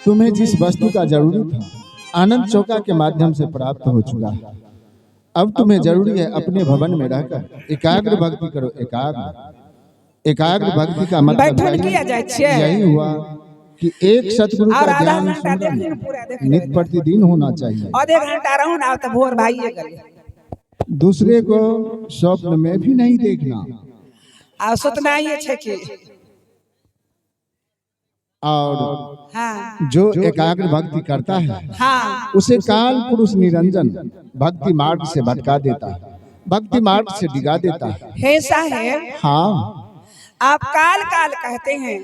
तुम्हें जिस वस्तु का जरूरी था आनंद चौका के माध्यम से प्राप्त हो चुका है। अब तुम्हें जरूरी है अपने भवन में रहकर एकाग्र भक्ति करो। एकाग्र भक्ति का मतलब यही हुआ कि एक सतगुरु का ज्ञान नित्य प्रतिदिन होना चाहिए। दूसरे को स्वप्न में भी नहीं देखना और हाँ। जो एकाग्र भक्ति करता है हाँ। उसे काल पुरुष निरंजन भक्ति मार्ग से भटका देता है, भक्ति मार्ग से डिगा देता है। ऐसा है। हाँ, आप काल काल कहते हैं,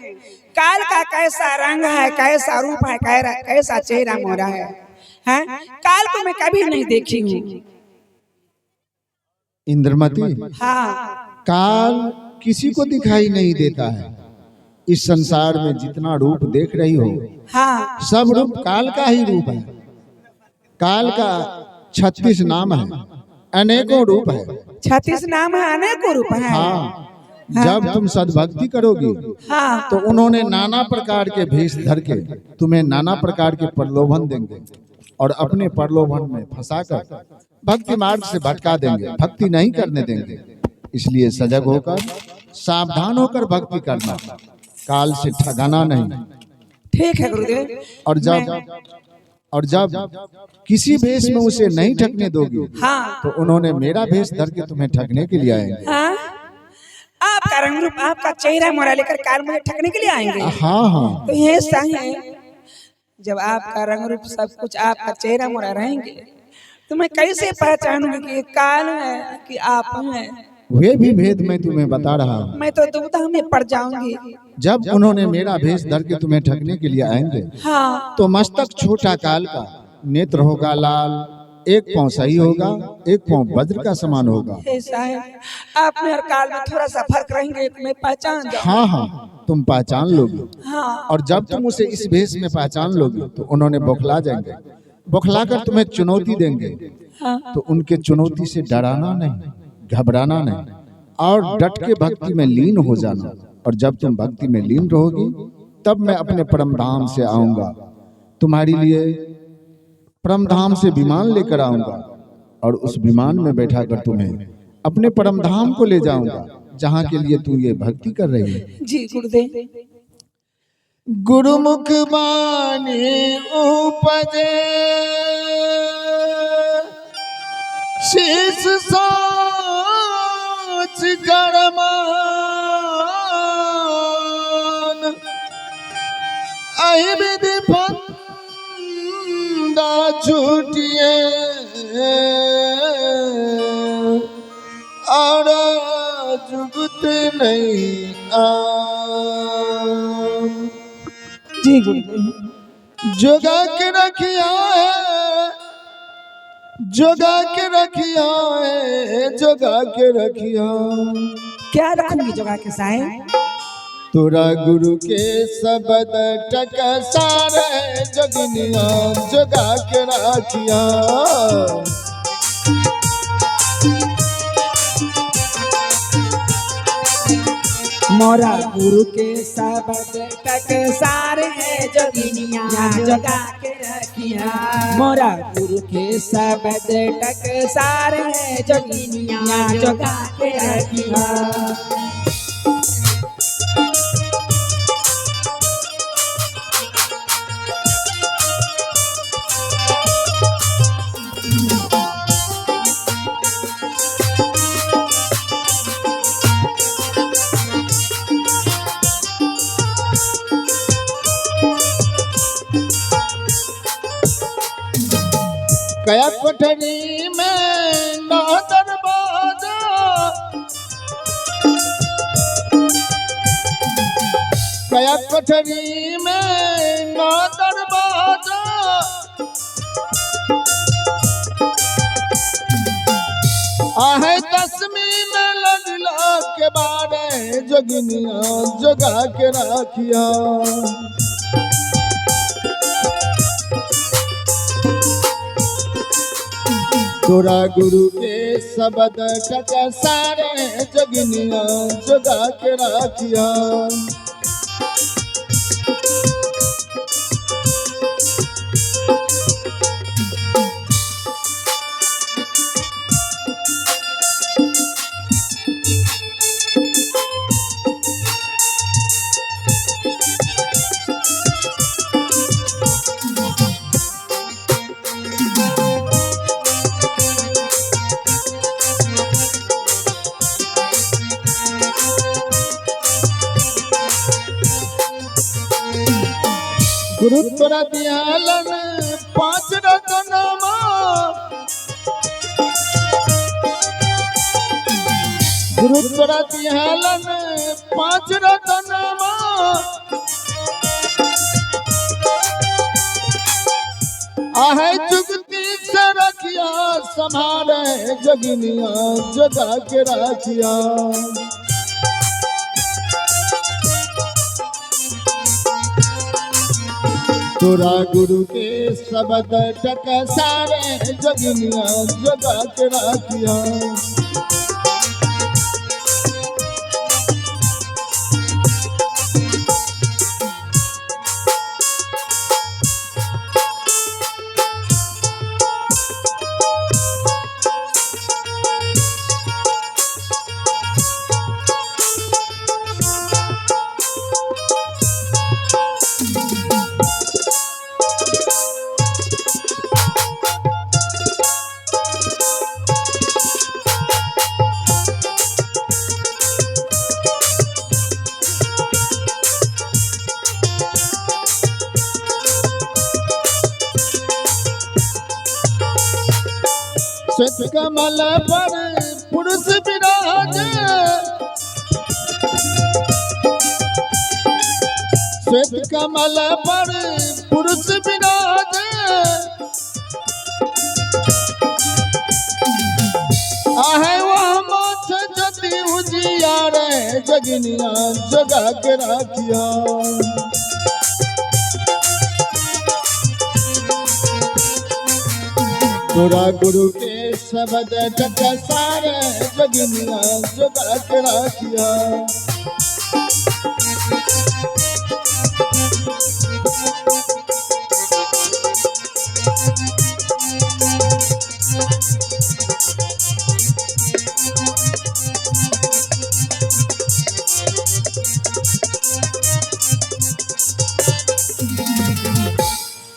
काल का कैसा रंग है, कैसा रूप है, कैसा चेहरा मोरा है, हैं? काल को मैं कभी नहीं देखी हूँ। इंद्रमती, हाँ। काल किसी को दिखाई नहीं देता है। इस संसार में जितना रूप देख रही हो, हाँ, सब रूप काल का ही रूप है। काल का 36 नाम है, अनेकों रूप है। 36 नाम है, अनेकों रूप है। हाँ, जब तुम सद्भक्ति करोगी हाँ, तो उन्होंने नाना प्रकार के भेष धर के तुम्हें नाना प्रकार के प्रलोभन देंगे और अपने प्रलोभन में फंसाकर भक्ति मार्ग से भटका देंगे, भक्ति नहीं करने देंगे। इसलिए सजग होकर सावधान होकर भक्ति करना, काल से ठगाना नहीं। ठीक है गुरुदेव। और जब किसी भेष में उसे नहीं ठगने दोगी, हाँ, तो उन्होंने मेरा भेष धर के तुम्हें ठगने के लिए आएंगे। हाँ? आपका रंग रूप, आपका चेहरा मोरा लेकर काल मुझे ठगने के लिए आएंगे। हाँ हाँ, तो ये सही है। जब आपका रंग रूप सब कुछ आपका चेहरा मोरा रहेंगे तो मैं कैसे पहचानूंगी कि ये काल है कि आप हैं? वे भी भेद मैं तुम्हें बता रहा हूँ। मैं तो दुविधा में पड़ जाऊंगी। जब उन्होंने मेरा भेष धर के तुम्हें ठगने के लिए आएंगे, हाँ, तो मस्तक छोटा काल का, नेत्र होगा लाल, एक पांव सही होगा, एक पांव वज्र का समान होगा। ऐसा है। आप में और काल में थोड़ा सा फर्क रहेंगे तो मैं पहचान जाऊंगी। हाँ हाँ, तुम पहचान लोगी। हाँ, और जब तुम उसे इस भेष में पहचान लोगी तो उन्होंने बौखला जाएंगे, बौखलाकर तुम्हें चुनौती देंगे। हाँ, तो उनके चुनौती से डराना नहीं, घबराना नहीं और डट के भक्ति में लीन हो जाना। और जब तुम भक्ति में लीन रहोगी तब मैं अपने परम धाम से आऊंगा, तुम्हारे लिए परम धाम से विमान लेकर आऊंगा और उस विमान में बैठा कर तुम्हें अपने परम धाम को ले जाऊंगा, जहां के लिए तू ये भक्ति कर रही है। जी गुरुदेव। गुरुमुख बानी उपजे शीश सोच गरमान, आई विधि फंदा छूटिए और जुगत नहीं जी गुरुदेव। जोगा के रखिया है, जोगा के रखिया है, जोगा के रखिया। क्या रखूंगी जोगा के साहेब? तोरा गुरु के शब्द टकसार है, जोगिनिया जोगा के रखिया। मोरा गुरु के शब्द टकसार है, जोगिनिया जोगा के रखिया। मोरा गुरु के शब्द टकसार है, जोगिनिया जोगा के रखिया। कया कोठरी में ना दरवाजा, कया कोठरी में ना दरवाजा। आहे 10वीं में लगला के बारे, जोगिनिया जोगा के रखिया। तोरा गुरु के शब्द टकसार है, जोगिनिया जोगा के रखिया। गुरु तोरा दियालन पांच रतनमा, गुरु तोरा दियालन पांच रतनमा, आहे जुगती से रखिया संभारे जगनिया जगा के राखिया। तोरा गुरु के शब्द टक सारे जगनिया जगा के राखिया। श्वेत कमल पर पुरुष विराज, श्वेत कमल पर पुरुष विराज, आहे वह मोछ जति उजियारे जगनिया जगा के राखिया। तोरा गुरु के शब्द टक सारे जगनिया जगा के राखिया।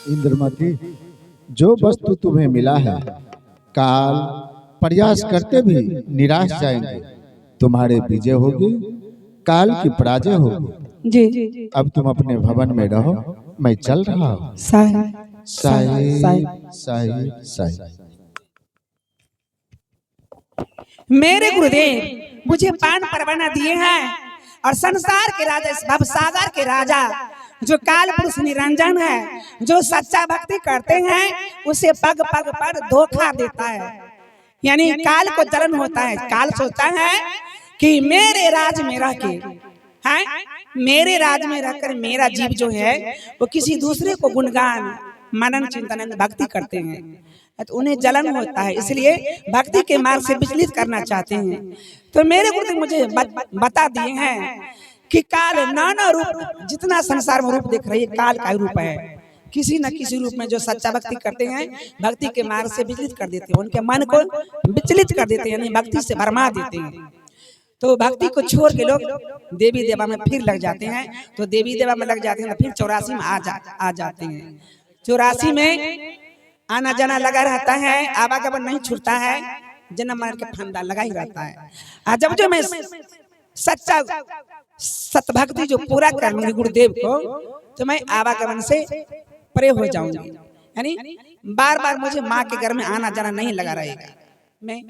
इंद्रमती, जो वस्तु तुम्हें मिला है काल प्रयास करते भी निराश जाएंगे, तुम्हारे विजय होगी, काल की पराजय होगी। जी अब तुम अपने भवन में रहो, मैं चल रहा हूँ। साहिब साहिब साहिब साहिब। मेरे गुरुदेव मुझे पान परवाना दिए हैं और संसार के राजा, इस भवसागर के राजा जो काल पुरुष निरंजन है, जो सच्चा भक्ति करते हैं उसे पग पग पर धोखा देता है, यानी काल को जलन होता है। काल सोचता है कि मेरे राज में रह के, हैं मेरे राज में रहकर मेरा जीव जो है वो किसी दूसरे को गुणगान मनन चिंतन भक्ति करते हैं, तो उन्हें जलन होता है, इसलिए भक्ति के मार्ग से विचलित करना चाहते हैं। तो मेरे गुरुदेव मुझे बता दिए हैं कि काल नाना रूप, जितना संसार में रूप देख रही है काल का रूप है। किसी न किसी रूप में जो सच्चा भक्ति करते हैं भक्ति के मार्ग से विचलित कर देते हैं, उनके मन को विचलित कर देते हैं, यानी भक्ति से भरमा देते हैं। तो भक्ति को छोड़ के लोग देवी देवा में फिर लग जाते हैं, तो देवी देवा में लग जाते हैं तो फिर 84 में आ जाते हैं। 84 में आना जाना लगा रहता है, आवागमन नहीं छूटता है, जन्म मरण के फंदा लगा ही रहता है। जब जो मैं सच्चा सतभक्ति जो पूरा कर लूंगी गुरुदेव को, तो मैं आवागमन से परे हो जाऊंगी, यानी बार बार मुझे माँ के घर में आना जाना नहीं लगा रहेगा। मैं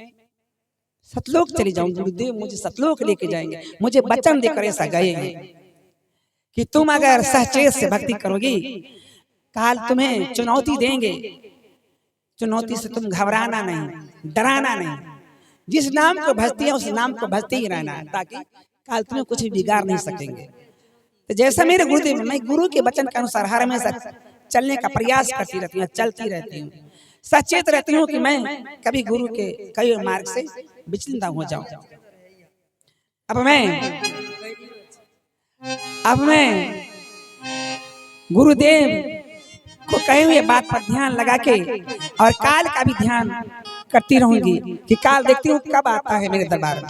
सतलोक चली जाऊंगी, गुरुदेव मुझे सतलोक लेके जाएंगे। मुझे वचन देकर ऐसा गए कि तुम अगर सचेत से भक्ति करोगी काल तुम्हें चुनौती देंगे, चुनौती से तुम घबराना नहीं, डराना नहीं, जिस नाम को भजती है उस नाम को भजते ही रहना, ताकि काल तुम्हें कुछ भी बिगाड़ नहीं सकेंगे। तो जैसा मेरे गुरुदेव, मैं गुरु के वचन के अनुसार हर हमेशा चलने का प्रयास करती रहती हूँ, चलती रहती हूँ, सचेत रहती हूँ कि मैं कभी गुरु के कई मार्ग से विचलित ना हो जाऊं। अब मैं गुरुदेव को कहे हुए बात पर ध्यान लगा के और काल का भी ध्यान करती रहूंगी कि काल देखती हूँ कब आता है मेरे दरबार में।